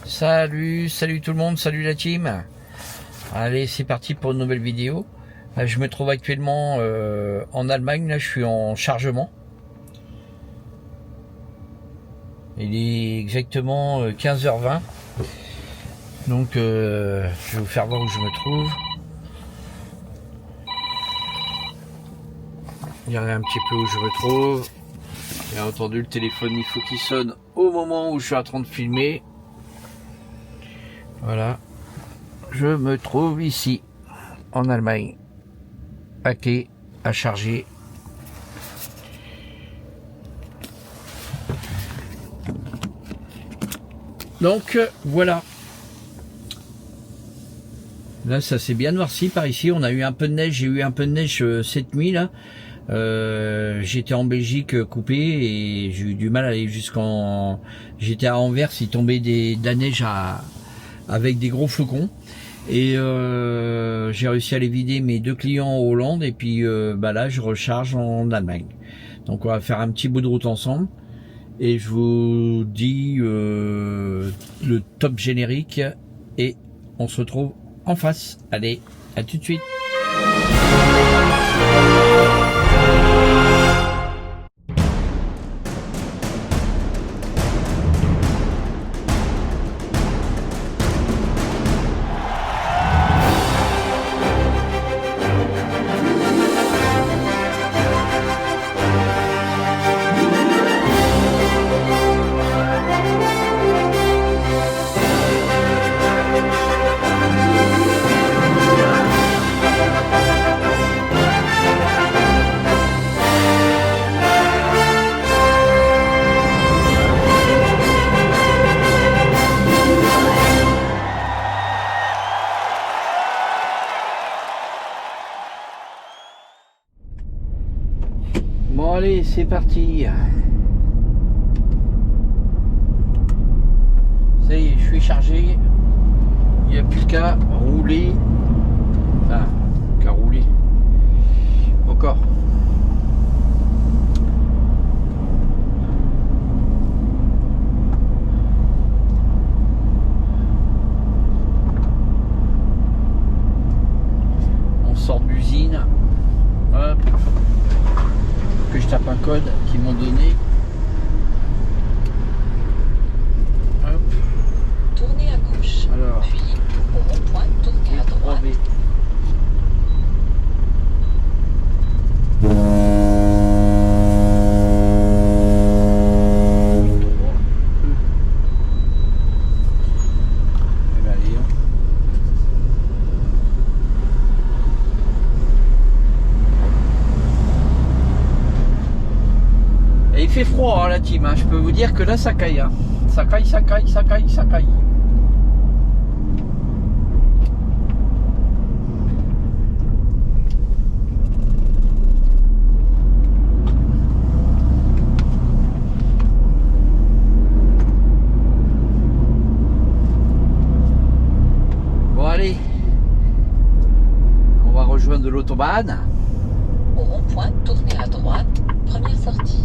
Salut tout le monde, salut la team. Allez, c'est parti pour une nouvelle vidéo. Je me trouve actuellement en Allemagne, là je suis en chargement. Il est exactement 15h20. Donc je vais vous faire voir où je me trouve. Regardez un petit peu où je me trouve. Bien entendu, le téléphone il faut qu'il sonne au moment où je suis en train de filmer. Voilà, je me trouve ici en Allemagne, paquet à charger. Donc voilà. Là ça s'est bien noirci par ici, on a eu un peu de neige, j'ai eu un peu de neige cette nuit là. J'étais en Belgique coupé et j'ai eu du mal à aller jusqu'en... J'étais à Anvers, il tombait de la neige avec des gros flocons. Et j'ai réussi à les vider mes deux clients en Hollande et puis là je recharge en Allemagne. Donc on va faire un petit bout de route ensemble. Et je vous dis le top générique et on se retrouve en face. Allez, à tout de suite. Bon allez, c'est parti. Ça y est, je suis chargé. Il n'y a plus qu'à rouler. Enfin, qu'à rouler. Encore. On sort de l'usine. Hop. Que je tape un code qu'ils m'ont donné. Hop. Tournez à gauche. Alors, puis au rond-point, tournez à droite. 3B. Et il fait froid hein, la team, hein. Je peux vous dire que là ça caille, hein. Ça caille. Bon allez, on va rejoindre l'autobahn. Au rond-point, tournez à droite. Première sortie.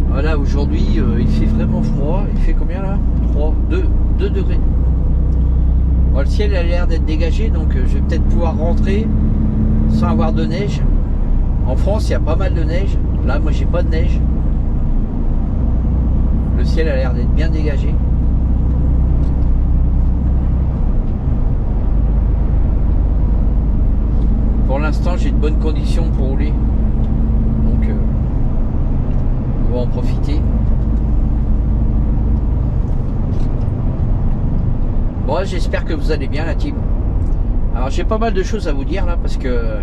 Voilà, aujourd'hui il fait vraiment froid. Il fait combien là? 2 degrés. Bon, le ciel a l'air d'être dégagé, donc je vais peut-être pouvoir rentrer sans avoir de neige. En France il y a pas mal de neige. Là moi j'ai pas de neige. Le ciel a l'air d'être bien dégagé. Pour l'instant j'ai de bonnes conditions pour rouler. Donc on va en profiter. Bon, j'espère que vous allez bien la team. Alors j'ai pas mal de choses à vous dire là parce que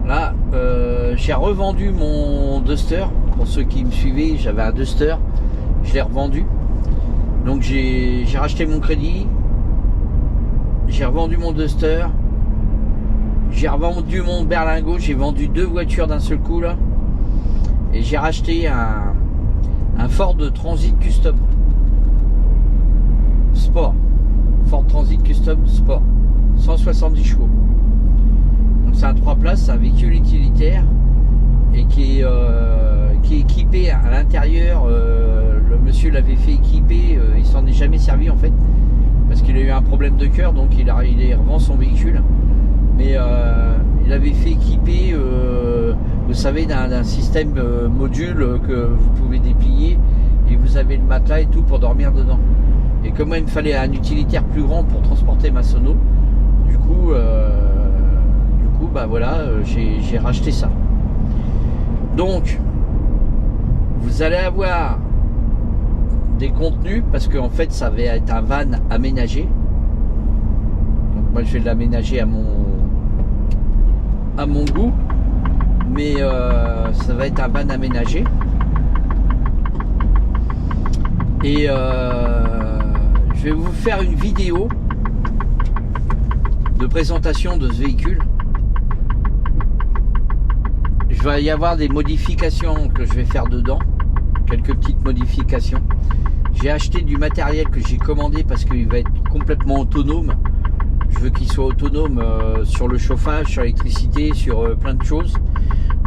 là j'ai revendu mon Duster. Pour ceux qui me suivaient, j'avais un Duster, je l'ai revendu. Donc j'ai racheté mon crédit, j'ai revendu mon Duster, j'ai revendu mon berlingot, j'ai vendu 2 voitures d'un seul coup là. Et j'ai racheté un Ford Transit Custom Sport. Ford Transit Custom Sport. 170 chevaux. Donc c'est un 3 places, c'est un véhicule utilitaire et qui est équipé à l'intérieur. Le monsieur l'avait fait équiper, il s'en est jamais servi en fait parce qu'il a eu un problème de cœur, donc il revend son véhicule, mais il avait fait équiper, vous savez, d'un système module que vous pouvez déplier et vous avez le matelas et tout pour dormir dedans. Et comme moi il me fallait un utilitaire plus grand pour transporter ma sono, du coup bah voilà, j'ai racheté ça. Donc vous allez avoir des contenus parce qu'en fait ça va être un van aménagé. Donc moi je vais l'aménager à mon goût, mais ça va être un van aménagé et je vais vous faire une vidéo de présentation de ce véhicule. Il va y avoir des modifications que je vais faire dedans, quelques petites modifications. J'ai acheté du matériel que j'ai commandé parce qu'il va être complètement autonome. Je veux qu'il soit autonome sur le chauffage, sur l'électricité, sur plein de choses.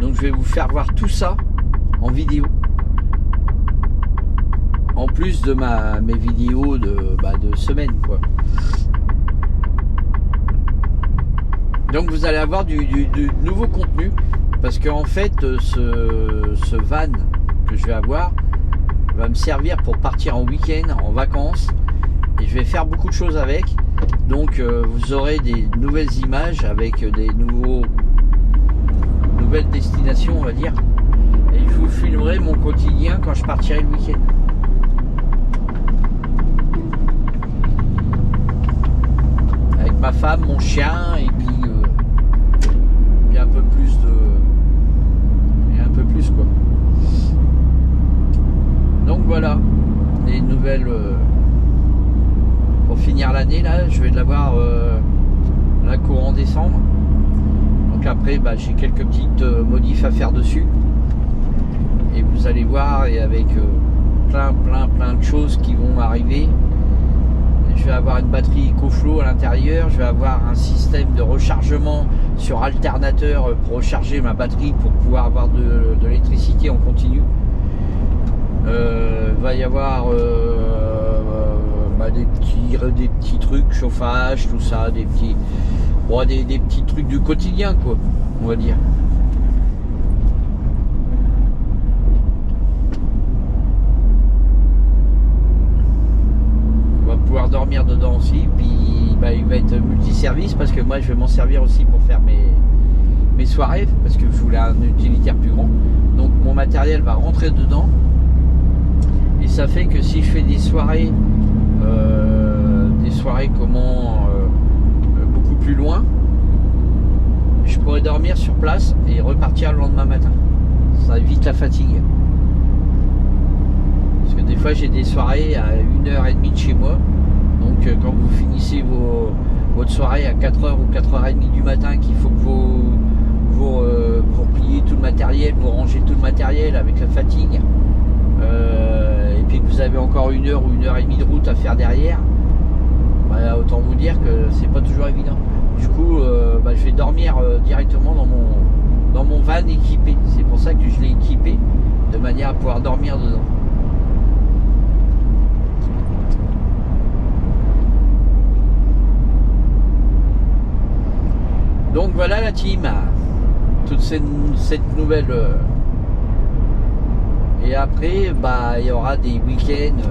Donc je vais vous faire voir tout ça en vidéo. En plus de mes vidéos de semaine quoi. Donc vous allez avoir du nouveau contenu. Parce qu'en fait, ce van que je vais avoir va me servir pour partir en week-end, en vacances. Et je vais faire beaucoup de choses avec. Donc vous aurez des nouvelles images avec des nouvelles destinations, on va dire. Et je vous filmerai mon quotidien quand je partirai le week-end. Avec ma femme, mon chien et puis un peu plus quoi. Donc voilà les nouvelles pour finir l'année là. Je vais l'avoir là courant décembre. Donc après j'ai quelques petites modifs à faire dessus et vous allez voir, et avec plein de choses qui vont arriver. Je vais avoir une batterie EcoFlow à l'intérieur, je vais avoir un système de rechargement sur alternateur pour recharger ma batterie pour pouvoir avoir de l'électricité en continu. Va y avoir des petits trucs, chauffage, tout ça, des petits trucs du quotidien quoi, on va dire. Pouvoir dormir dedans aussi, puis il va être multiservice parce que moi je vais m'en servir aussi pour faire mes soirées parce que je voulais un utilitaire plus grand. Donc mon matériel va rentrer dedans et ça fait que si je fais des soirées beaucoup plus loin, je pourrais dormir sur place et repartir le lendemain matin. Ça évite la fatigue. Parce que des fois j'ai des soirées à 1h30 de chez moi. Donc quand vous finissez votre soirée à 4h ou 4h30 du matin, qu'il faut que vous repliez tout le matériel, vous rangez tout le matériel avec la fatigue, et puis que vous avez encore 1 heure ou 1h30 de route à faire derrière, autant vous dire que c'est pas toujours évident. Du coup je vais dormir directement dans mon van équipé. C'est pour ça que je l'ai équipé de manière à pouvoir dormir dedans. Donc voilà la team, toute cette nouvelle. Et après, il y aura des week-ends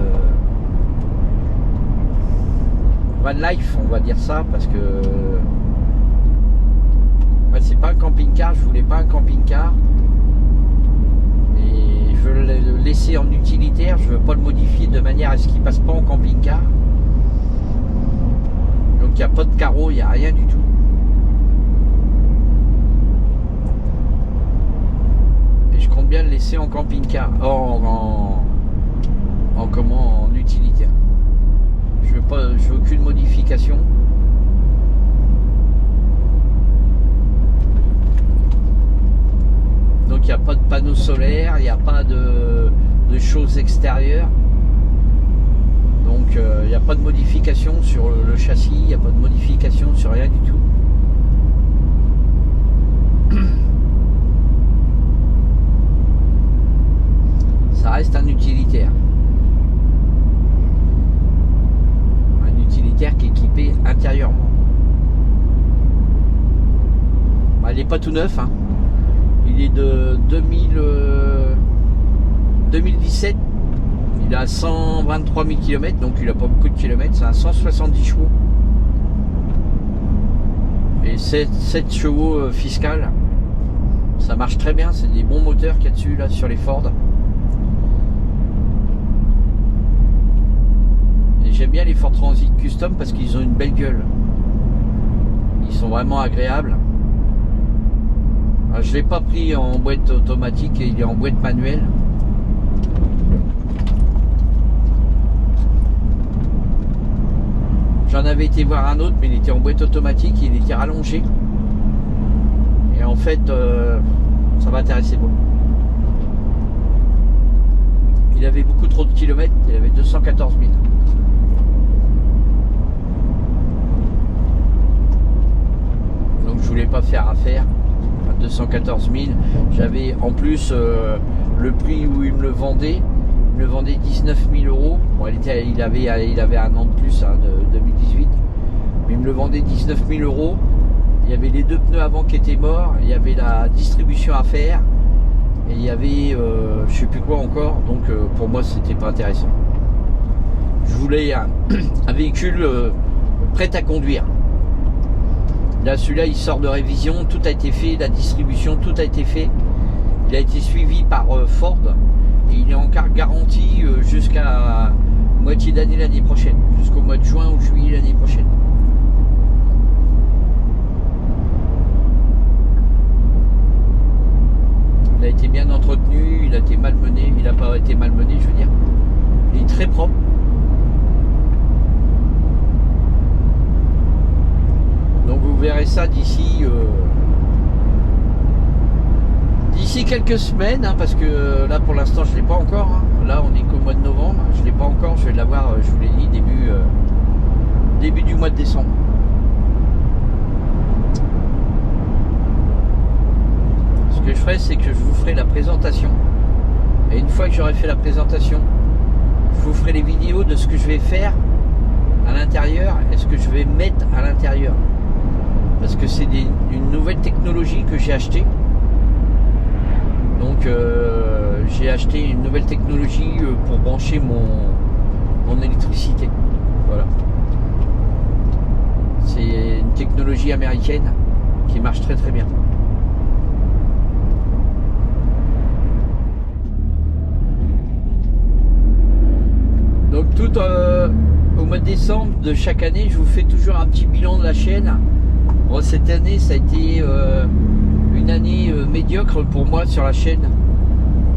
van life, on va dire ça, parce que c'est pas un camping-car, je voulais pas un camping-car. Et je veux le laisser en utilitaire, je veux pas le modifier de manière à ce qu'il passe pas en camping-car. Donc il n'y a pas de carreau, il n'y a rien du tout. Bien le laisser en camping-car, en utilitaire. Je veux aucune modification. Donc il n'y a pas de panneaux solaires, il n'y a pas de choses extérieures. Donc il n'y a pas de modification sur le châssis, il n'y a pas de modification sur rien du tout. Ça reste un utilitaire. Un utilitaire qui est équipé intérieurement. Bah, il n'est pas tout neuf, hein. Il est de 2017. Il a 123 000 km, donc il a pas beaucoup de kilomètres. C'est un 170 chevaux. Et 7 chevaux fiscal. Ça marche très bien. C'est des bons moteurs qu'il y a dessus là sur les Ford. Et j'aime bien les Ford Transit Custom parce qu'ils ont une belle gueule. Ils sont vraiment agréables. Alors, je ne l'ai pas pris en boîte automatique, il est en boîte manuelle. J'en avais été voir un autre, mais il était en boîte automatique, il était rallongé. Et en fait, ça m'intéressait pas. Il avait beaucoup trop de kilomètres, il avait 214 000. Donc je voulais pas faire affaire. À 214 000. J'avais en plus le prix où il me le vendait. Il me le vendait 19 000 euros. Bon, il avait un an de plus, hein, de 2018. Mais il me le vendait 19 000 euros. Il y avait les 2 pneus avant qui étaient morts. Il y avait la distribution à faire. Et il y avait je sais plus quoi encore. Donc pour moi c'était pas intéressant. Je voulais un véhicule prêt à conduire. Là, celui-là, il sort de révision, tout a été fait, la distribution, tout a été fait. Il a été suivi par Ford et il est en carte garantie jusqu'à moitié d'année l'année prochaine, jusqu'au mois de juin ou juillet l'année prochaine. Il a été bien entretenu, il a été malmené, il n'a pas été malmené, je veux dire. Il est très propre. Donc vous verrez ça d'ici quelques semaines, hein, parce que là pour l'instant je ne l'ai pas encore. Hein. Là on est qu'au mois de novembre, je ne l'ai pas encore, je vais l'avoir, je vous l'ai dit, début du mois de décembre. Ce que je ferai, c'est que je vous ferai la présentation. Et une fois que j'aurai fait la présentation, je vous ferai les vidéos de ce que je vais faire à l'intérieur et ce que je vais mettre à l'intérieur. Parce que c'est une nouvelle technologie que j'ai achetée. Donc j'ai acheté une nouvelle technologie pour brancher mon électricité. Voilà. C'est une technologie américaine qui marche très très bien. Donc tout au mois de décembre de chaque année, je vous fais toujours un petit bilan de la chaîne. Bon, cette année, ça a été une année médiocre pour moi sur la chaîne.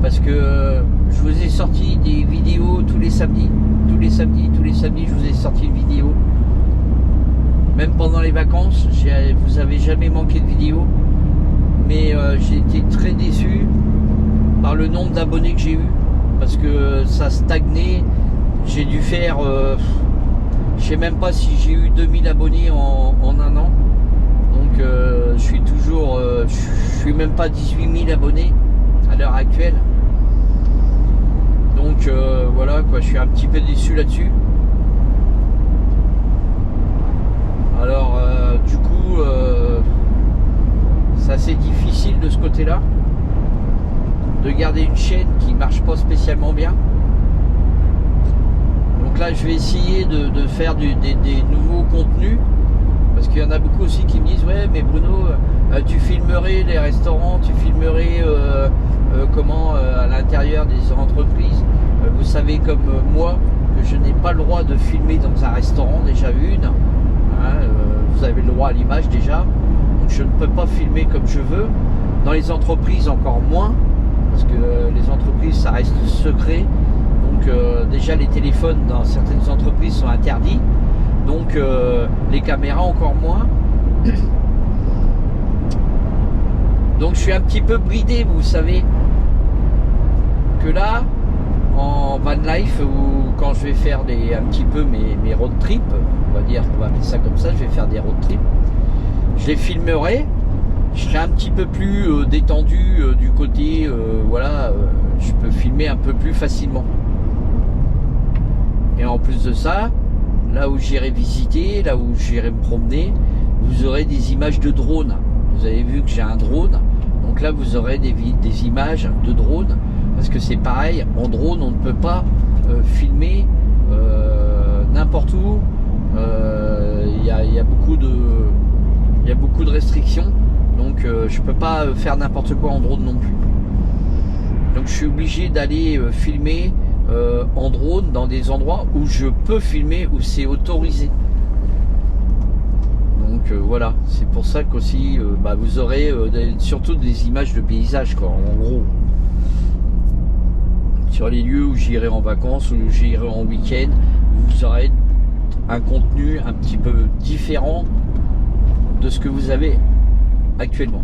Parce que je vous ai sorti des vidéos tous les samedis. Tous les samedis, je vous ai sorti une vidéo. Même pendant les vacances, vous avez jamais manqué de vidéo. Mais j'ai été très déçu par le nombre d'abonnés que j'ai eu. Parce que ça stagnait. J'ai dû faire... je sais même pas si j'ai eu 2000 abonnés en un an. Donc je suis toujours... je suis même pas 18 000 abonnés à l'heure actuelle. Donc voilà quoi, je suis un petit peu déçu là-dessus. Alors du coup c'est assez difficile de ce côté-là de garder une chaîne qui marche pas spécialement bien. Donc là je vais essayer de faire des nouveaux contenus, parce qu'il y en a beaucoup aussi qui me disent ouais mais Bruno tu filmerais les restaurants, tu filmerais comment à l'intérieur des entreprises. Vous savez comme moi que je n'ai pas le droit de filmer dans un restaurant, déjà une, hein, vous avez le droit à l'image déjà, donc je ne peux pas filmer comme je veux. Dans les entreprises encore moins, parce que les entreprises ça reste secret. Donc déjà les téléphones dans certaines entreprises sont interdits, donc les caméras encore moins. Donc je suis un petit peu bridé, vous savez que là en van life ou quand je vais faire un petit peu mes road trips, on va appeler ça comme ça, je vais faire des road trips, je les filmerai, je serai un petit peu plus détendu du côté, je peux filmer un peu plus facilement. Et en plus de ça, là où j'irai visiter, là où j'irai me promener, vous aurez des images de drone. Vous avez vu que j'ai un drone, donc là vous aurez des images de drone, parce que c'est pareil, en drone on ne peut pas filmer n'importe où. Il y a beaucoup de restrictions, donc je peux pas faire n'importe quoi en drone non plus. Donc je suis obligé d'aller filmer en drone dans des endroits où je peux filmer, où c'est autorisé. Donc voilà, c'est pour ça qu'aussi vous aurez surtout des images de paysage, quoi, en gros, sur les lieux où j'irai en vacances, où j'irai en week-end. Vous aurez un contenu un petit peu différent de ce que vous avez actuellement.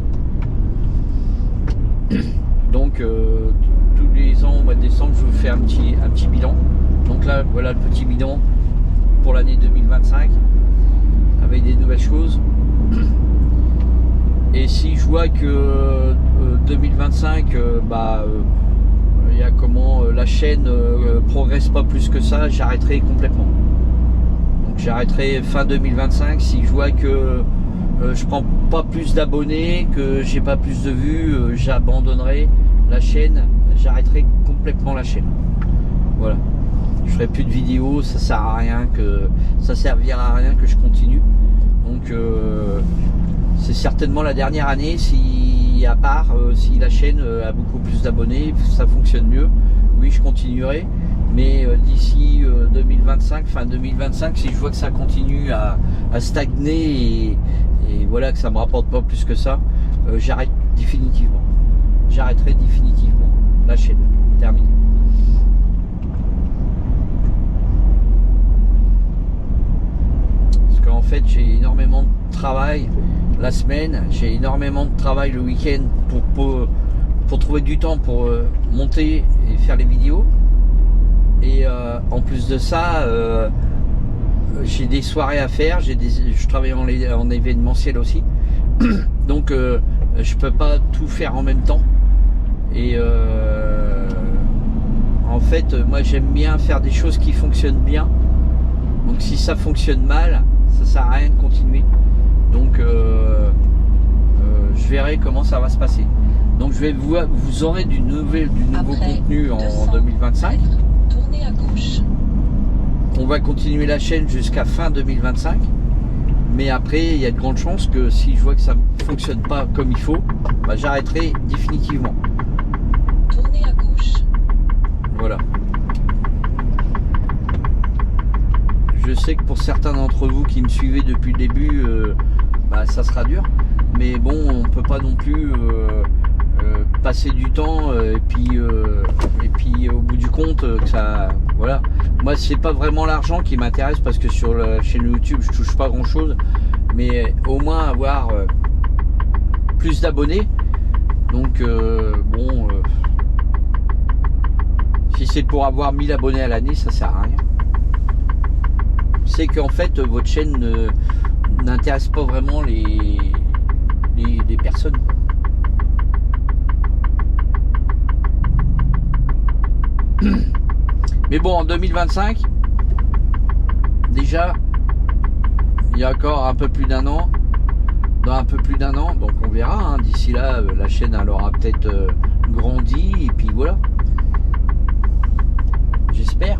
Donc tous les ans au mois de décembre, je vous fais un petit bilan. Donc là, voilà le petit bilan pour l'année 2025 avec des nouvelles choses. Et si je vois que 2025 il y a la chaîne progresse pas plus que ça, j'arrêterai complètement. Donc j'arrêterai fin 2025 si je vois que je prends pas plus d'abonnés, que j'ai pas plus de vues, j'abandonnerai la chaîne, j'arrêterai complètement la chaîne. Voilà, je ferai plus de vidéos, ça servira à rien que je continue. Donc c'est certainement la dernière année, si la chaîne a beaucoup plus d'abonnés, ça fonctionne mieux, oui je continuerai. Mais d'ici 2025, fin 2025, si je vois que ça continue à stagner et voilà, que ça me rapporte pas plus que ça, j'arrête définitivement. J'arrêterai définitivement la chaîne. Terminé. Parce qu'en fait, j'ai énormément de travail la semaine, j'ai énormément de travail le week-end pour trouver du temps pour monter et faire les vidéos. Et en plus de ça, j'ai des soirées à faire, je travaille en événementiel aussi. Donc je peux pas tout faire en même temps. Et en fait, moi j'aime bien faire des choses qui fonctionnent bien. Donc si ça fonctionne mal, ça sert à rien de continuer. Donc je verrai comment ça va se passer. Donc vous aurez du nouveau contenu en 2025. Tournez à gauche. On va continuer la chaîne jusqu'à fin 2025. Mais après, il y a de grandes chances que si je vois que ça ne fonctionne pas comme il faut, j'arrêterai définitivement. Tournez à gauche. Voilà. Je sais que pour certains d'entre vous qui me suivez depuis le début, ça sera dur. Mais bon, on ne peut pas non plus passer du temps et puis au bout du compte que ça, voilà. Moi c'est pas vraiment l'argent qui m'intéresse, parce que sur la chaîne YouTube je touche pas grand chose, mais au moins avoir plus d'abonnés. Donc si c'est pour avoir 1000 abonnés à l'année, ça sert à rien. C'est qu'en fait votre chaîne n'intéresse pas vraiment les personnes. Mais bon, en 2025, déjà, il y a encore un peu plus d'un an. Dans un peu plus d'un an, donc on verra. Hein, d'ici là, la chaîne elle aura peut-être grandi, et puis voilà. J'espère.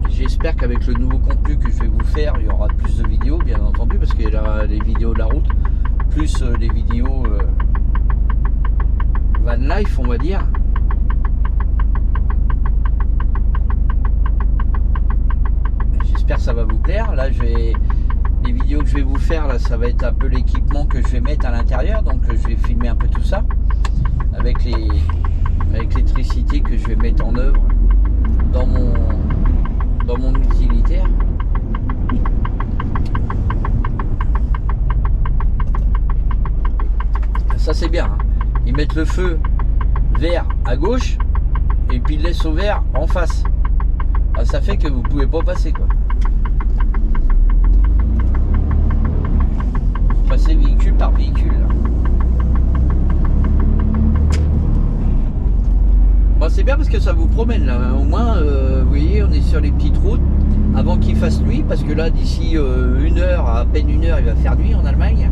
J'espère qu'avec le nouveau contenu que je vais vous faire, il y aura plus de vidéos, bien entendu, parce qu'il y a les vidéos de la route, plus les vidéos van life, on va dire. J'espère que ça va vous plaire. Là, les vidéos que je vais vous faire, là, ça va être un peu l'équipement que je vais mettre à l'intérieur. Donc, je vais filmer un peu tout ça avec l'électricité que je vais mettre en œuvre dans mon utilitaire. Ça, c'est bien. Hein. mettent le feu vert à gauche et puis ils laissent au vert en face. Ah, ça fait que vous pouvez pas passer quoi. Passer véhicule par véhicule. Là. Bon, c'est bien parce que ça vous promène là. Au moins, vous voyez, on est sur les petites routes avant qu'il fasse nuit parce que là, d'ici une heure, à peine une heure, il va faire nuit en Allemagne.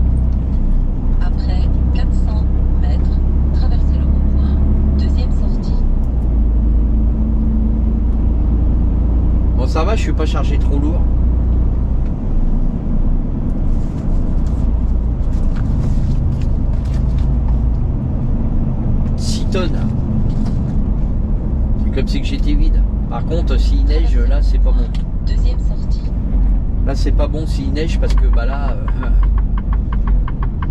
Après 400 mètres, traversez le rond-point, deuxième sortie. Bon, ça va, je suis pas chargé trop lourd. Tonnes. C'est comme si que j'étais vide. Par contre, s'il neige, là, c'est pas bon. Deuxième sortie. Là, c'est pas bon s'il neige parce que bah là,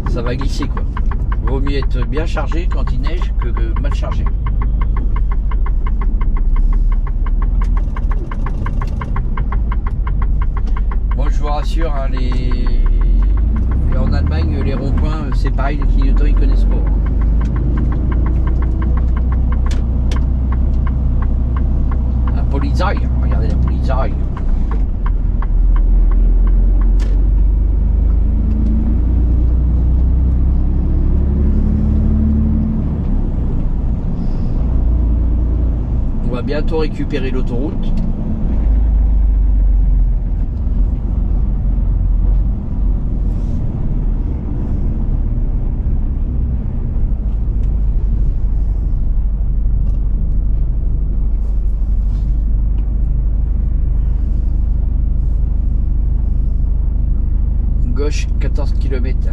ça va glisser quoi. Vaut mieux être bien chargé quand il neige que mal chargé. Moi, je vous rassure, hein, en Allemagne, les ronds-points, c'est pareil, les clignotants, ils connaissent pas. Polizei, regardez la Polizei. On va bientôt récupérer l'autoroute. Gauche 14 km.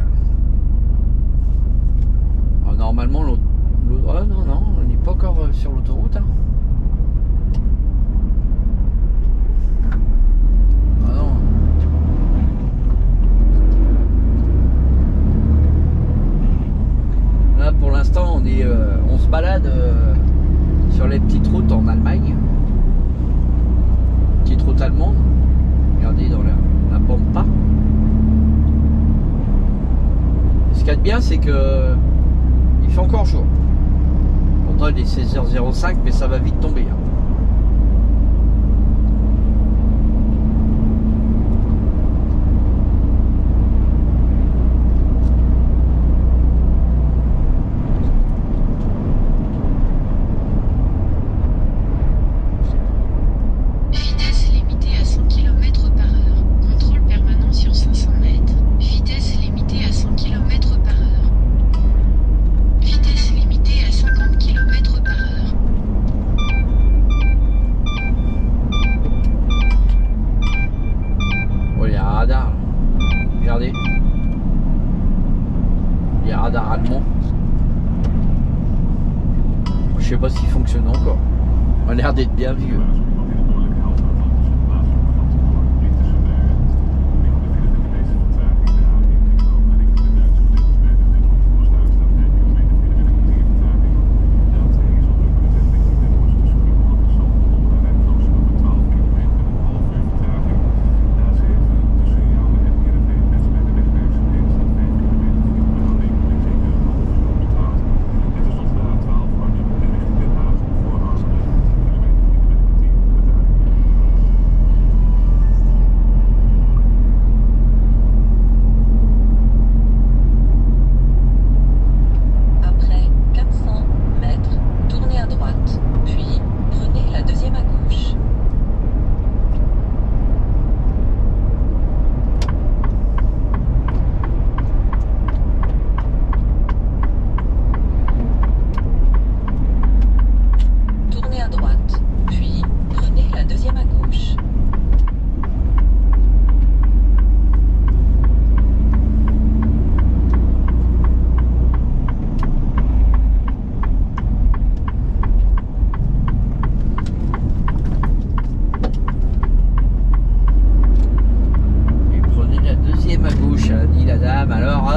Alors, normalement l'autre. Ah non, on n'est pas encore sur l'autoroute. Hein. Ah non. Là pour l'instant on se balade sur les petites routes en Allemagne. Petite route allemande. Regardez dans la Pampa. Ce qu'il y a de bien, c'est que il fait encore jour. Pourtant, il est 16h05, mais ça va vite tomber. Hein. Vitesse limitée à 100 km/h. Contrôle permanent sur 500 mètres. Vitesse limitée à 100 km/h. Vitesse limitée à 50 km/h. Oh, il y a un radar. Là. Regardez. Il y a un radar allemand. Je sais pas s'il fonctionne encore. On a l'air d'être bien vieux.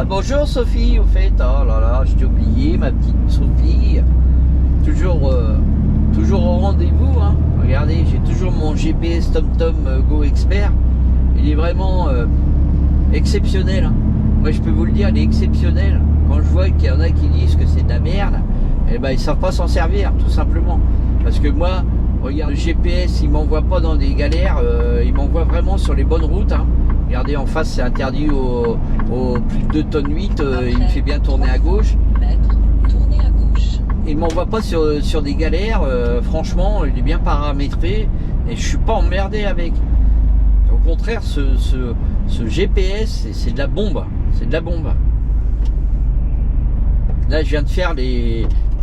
Bonjour Sophie, au fait, oh là là, je t'ai oublié, ma petite Sophie, toujours au rendez-vous, hein. Regardez, j'ai toujours mon GPS TomTom Go Expert, il est vraiment exceptionnel, hein. Moi je peux vous le dire, il est exceptionnel, quand je vois qu'il y en a qui disent que c'est de la merde, eh ben ils savent pas s'en servir, tout simplement. Parce que moi, regarde, le GPS, il m'envoie pas dans des galères, il m'envoie vraiment sur les bonnes routes. Hein. Regardez, en face, c'est interdit au plus de 2 tonnes 8, il me fait bien tourner à gauche. Tournez à gauche. Il m'envoie pas sur des galères, franchement, il est bien paramétré et je suis pas emmerdé avec. Au contraire, ce GPS, c'est de la bombe, c'est de la bombe. Là, je viens de faire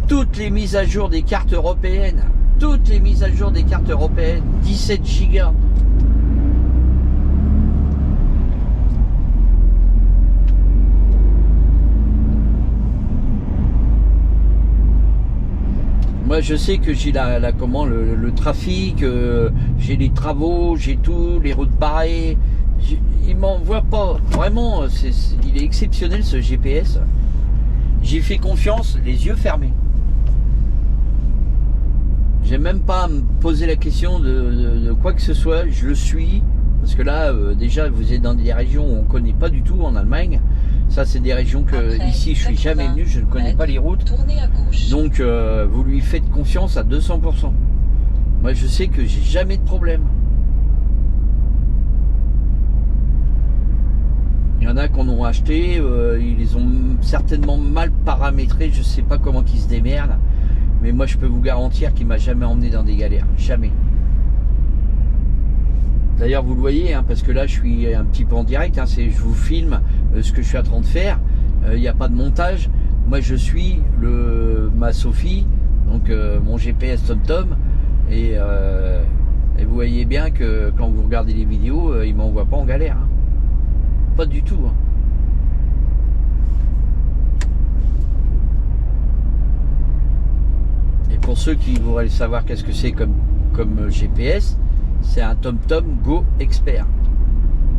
toutes les mises à jour des cartes européennes. Toutes les mises à jour des cartes européennes. 17 gigas. Moi, je sais que j'ai le trafic, j'ai les travaux, j'ai tout, les routes barrées. Il m'envoie pas. Vraiment, il est exceptionnel ce GPS. J'ai fait confiance, les yeux fermés. J'ai même pas à me poser la question de quoi que ce soit. Je le suis. Parce que là, déjà, vous êtes dans des régions où on ne connaît pas du tout en Allemagne. Ça, c'est des régions que ici, je suis jamais venu. Je ne connais pas les routes. Tournez à gauche. Donc, vous lui faites confiance à 200%. Moi, je sais que j'ai jamais de problème. Il y en a qu'on ont acheté, ils les ont certainement mal paramétrés. Je sais pas comment ils se démerdent. Mais moi, je peux vous garantir qu'il m'a jamais emmené dans des galères. Jamais. D'ailleurs, vous le voyez, hein, parce que là, je suis un petit peu en direct. Hein, je vous filme ce que je suis en train de faire. Il n'y a pas de montage. Moi, je suis ma Sophie, donc mon GPS TomTom. Et vous voyez bien que quand vous regardez les vidéos, il ne m'envoie pas en galère. Hein. Pas du tout. Hein. Et pour ceux qui voudraient savoir qu'est-ce que c'est comme GPS, c'est un TomTom Go Expert.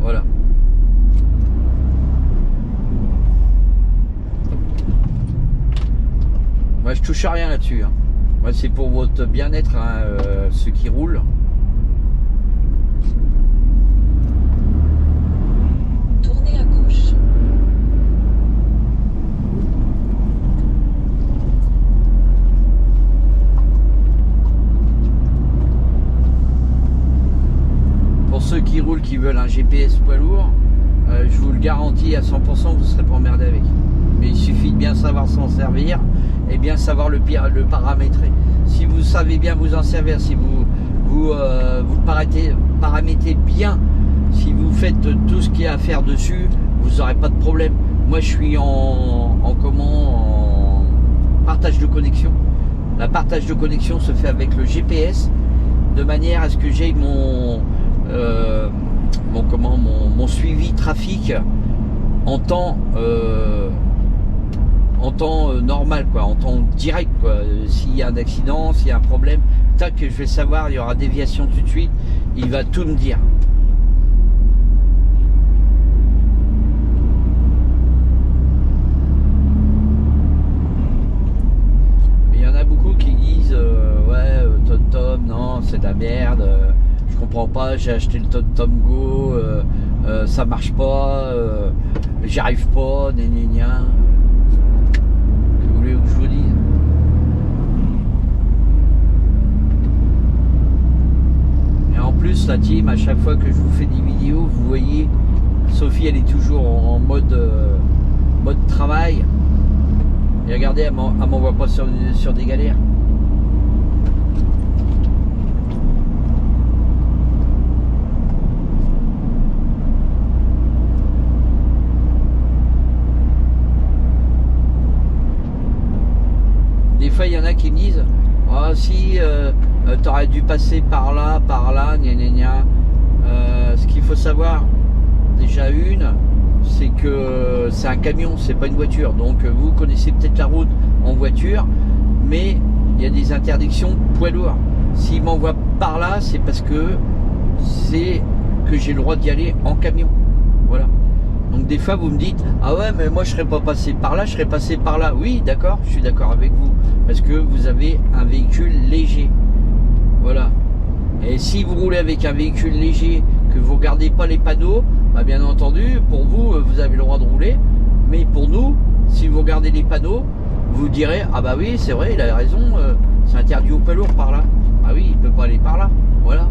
Voilà. Moi, je touche à rien là-dessus. Hein. Moi, c'est pour votre bien-être, hein, ceux qui roulent. Tournez à gauche. Pour ceux qui roulent, qui veulent un GPS poids lourd, je vous le garantis à 100%, vous ne serez pas emmerdé avec. Mais il suffit de bien savoir s'en servir et bien savoir le paramétrer. Si vous savez bien vous en servir, si vous paramétrez bien, si vous faites tout ce qu'il y a à faire dessus, vous n'aurez pas de problème. Moi, je suis en partage de connexion. La partage de connexion se fait avec le GPS de manière à ce que j'ai mon suivi trafic en temps normal, quoi, en temps direct, quoi. S'il y a un accident, s'il y a un problème, tac, je vais savoir, il y aura déviation tout de suite, il va tout me dire. Mais il y en a beaucoup qui disent ouais, TomTom, non, c'est de la merde, je comprends pas, j'ai acheté le TomTom Go, ça marche pas, j'y arrive pas, gna. Que voulez-vous que je vous dise? Et en plus, la team, à chaque fois que je vous fais des vidéos, vous voyez, Sophie, elle est toujours en mode travail. Et regardez, elle m'envoie pas sur des galères. Des fois, il y en a qui me disent « Ah si, t'aurais dû passer par là, gna. » Ce qu'il faut savoir, déjà c'est que c'est un camion, c'est pas une voiture. Donc vous connaissez peut-être la route en voiture, mais il y a des interdictions poids lourd. S'il m'envoie par là, c'est parce que j'ai le droit d'y aller en camion. Voilà. Donc des fois vous me dites « Ah ouais, mais moi je serais pas passé par là, je serais passé par là. » Oui, d'accord, je suis d'accord avec vous. Parce que vous avez un véhicule léger. Voilà. Et si vous roulez avec un véhicule léger, que vous ne regardez pas les panneaux, bah bien entendu, pour vous, vous avez le droit de rouler. Mais pour nous, si vous regardez les panneaux, vous direz, ah bah oui, c'est vrai, il a raison, c'est interdit aux poids lourds par là. Ah oui, il peut pas aller par là. Voilà,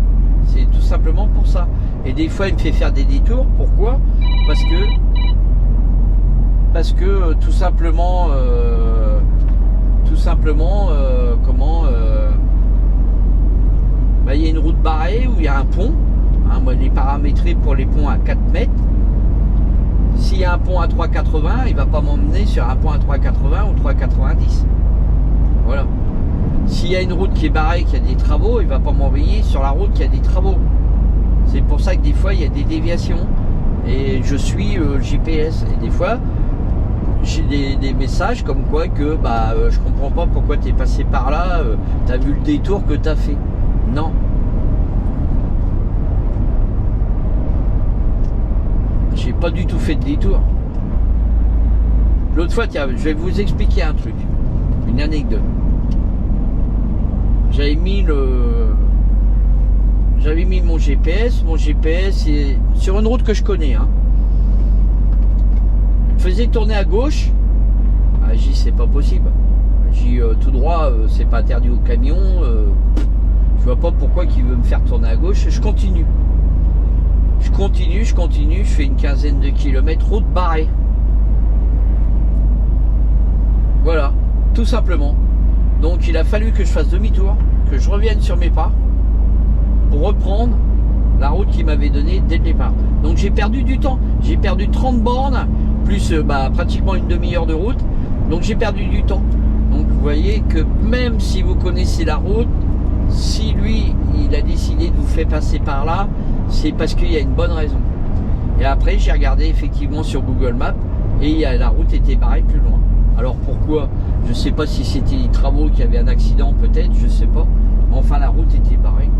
c'est tout simplement pour ça. Et des fois, il me fait faire des détours. Pourquoi? Parce que tout simplement, il y a une route barrée où il y a un pont. Hein, moi, il est paramétré pour les ponts à 4 mètres. S'il y a un pont à 3,80, il ne va pas m'emmener sur un pont à 3,80 ou 3,90. Voilà. S'il y a une route qui est barrée, qui a des travaux, il ne va pas m'envoyer sur la route qui a des travaux. C'est pour ça que des fois, il y a des déviations. Et je suis GPS. Et des fois, j'ai des messages comme quoi que je comprends pas pourquoi tu es passé par là, tu as vu le détour que tu as fait. Non. J'ai pas du tout fait de détour. L'autre fois, tiens, je vais vous expliquer un truc, une anecdote. J'avais mis mon GPS. Mon GPS est sur une route que je connais. Hein. Il me faisait tourner à gauche. Ah, j'ai dit c'est pas possible. J'ai dit tout droit, c'est pas interdit aux camions. Je vois pas pourquoi il veut me faire tourner à gauche. Je continue. Je fais une quinzaine de kilomètres, route barrée. Voilà, tout simplement. Donc il a fallu que je fasse demi-tour, que je revienne sur mes pas pour reprendre la route qu'il m'avait donnée dès le départ. Donc j'ai perdu du temps, j'ai perdu 30 bornes, plus pratiquement une demi-heure de route. Donc j'ai perdu du temps. Donc vous voyez que même si vous connaissez la route, si lui il a décidé de vous faire passer par là, c'est parce qu'il y a une bonne raison. Et après j'ai regardé effectivement sur Google Maps et la route était barrée plus loin. Alors pourquoi? Je sais pas si c'était les travaux, qu'il y avait un accident peut-être, je sais pas. Enfin la route était barrée.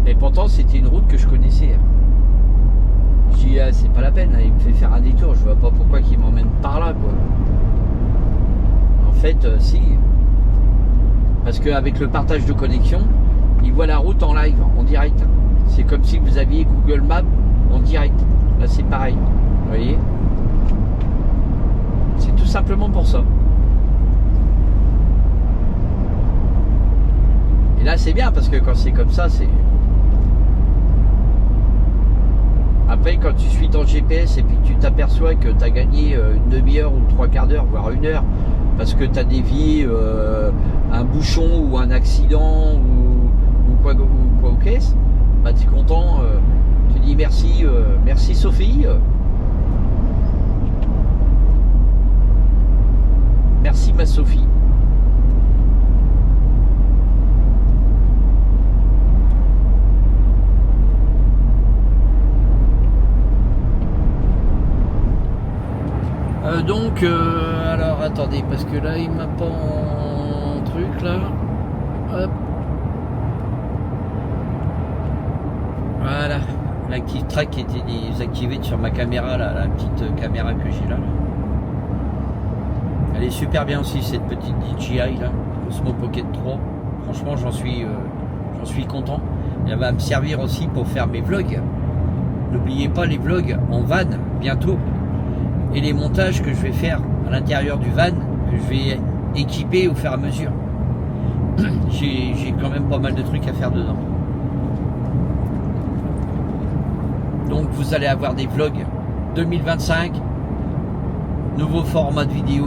Et pourtant c'était une route que je connaissais. Je dis c'est pas la peine, il me fait faire un détour, je vois pas pourquoi il m'emmène par là quoi. En fait si. Parce qu'avec le partage de connexion, il voit la route en live, en direct. C'est comme si vous aviez Google Maps en direct. Là c'est pareil. Vous voyez? C'est tout simplement pour ça. Et là c'est bien parce que quand c'est comme ça, c'est... Après quand tu suis ton GPS et puis tu t'aperçois que tu as gagné une demi-heure ou trois quarts d'heure, voire une heure, parce que tu as dévié un bouchon ou un accident ou quoi au caisse, tu es content, tu dis merci, merci Sophie. Merci ma Sophie. Alors attendez, parce que là il m'a pas en truc là. Hop. Voilà. L'active track qui était désactivée sur ma caméra là, la petite caméra que j'ai là. Elle est super bien aussi cette petite DJI là, Osmo Pocket 3. Franchement j'en suis content. Elle va me servir aussi pour faire mes vlogs. N'oubliez pas les vlogs en van bientôt. Et les montages que je vais faire à l'intérieur du van, que je vais équiper au fur et à mesure. J'ai quand même pas mal de trucs à faire dedans. Donc vous allez avoir des vlogs 2025, nouveau format de vidéo.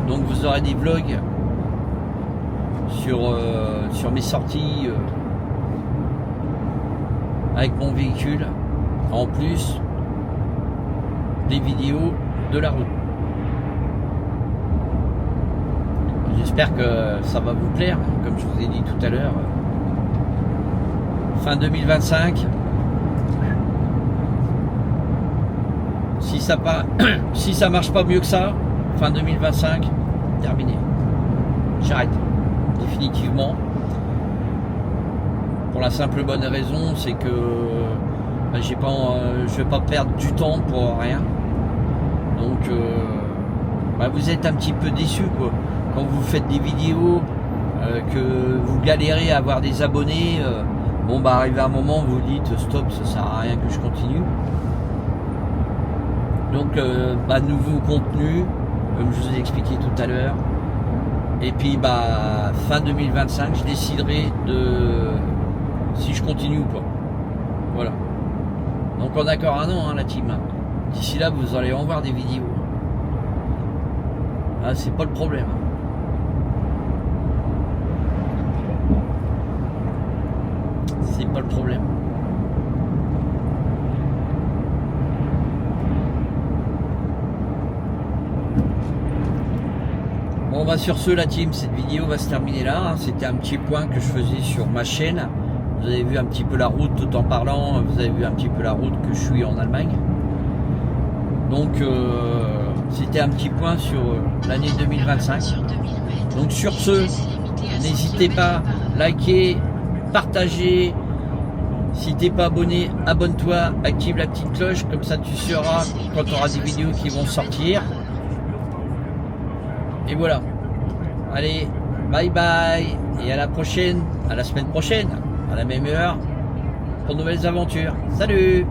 Donc vous aurez des vlogs sur mes sorties avec mon véhicule. En plus des vidéos de la route. J'espère que ça va vous plaire, comme je vous ai dit tout à l'heure. Fin 2025. Si ça marche pas mieux que ça, fin 2025, terminé. J'arrête. Définitivement. Pour la simple bonne raison, c'est que je vais pas perdre du temps pour rien. Donc vous êtes un petit peu déçus quoi. Quand vous faites des vidéos, que vous galérez à avoir des abonnés, arrivé à un moment vous vous dites stop, ça sert à rien que je continue. Donc nouveau contenu, comme je vous ai expliqué tout à l'heure. Et puis fin 2025, je déciderai de si je continue ou pas. Voilà. Donc on a encore un an, hein, la team. D'ici là, vous allez en voir des vidéos. Ah, c'est pas le problème. C'est pas le problème. Bon, sur ce, la team, cette vidéo va se terminer là. Hein. C'était un petit point que je faisais sur ma chaîne. Vous avez vu un petit peu la route tout en parlant. Vous avez vu un petit peu la route que je suis en Allemagne. Donc, c'était un petit point sur l'année 2025. Donc, sur ce, n'hésitez pas, likez, partagez. Si t'es pas abonné, abonne-toi, active la petite cloche, comme ça tu sauras quand tu auras des vidéos qui vont sortir. Et voilà. Allez, bye bye. Et à la prochaine, à la semaine prochaine, à la même heure, pour de nouvelles aventures. Salut!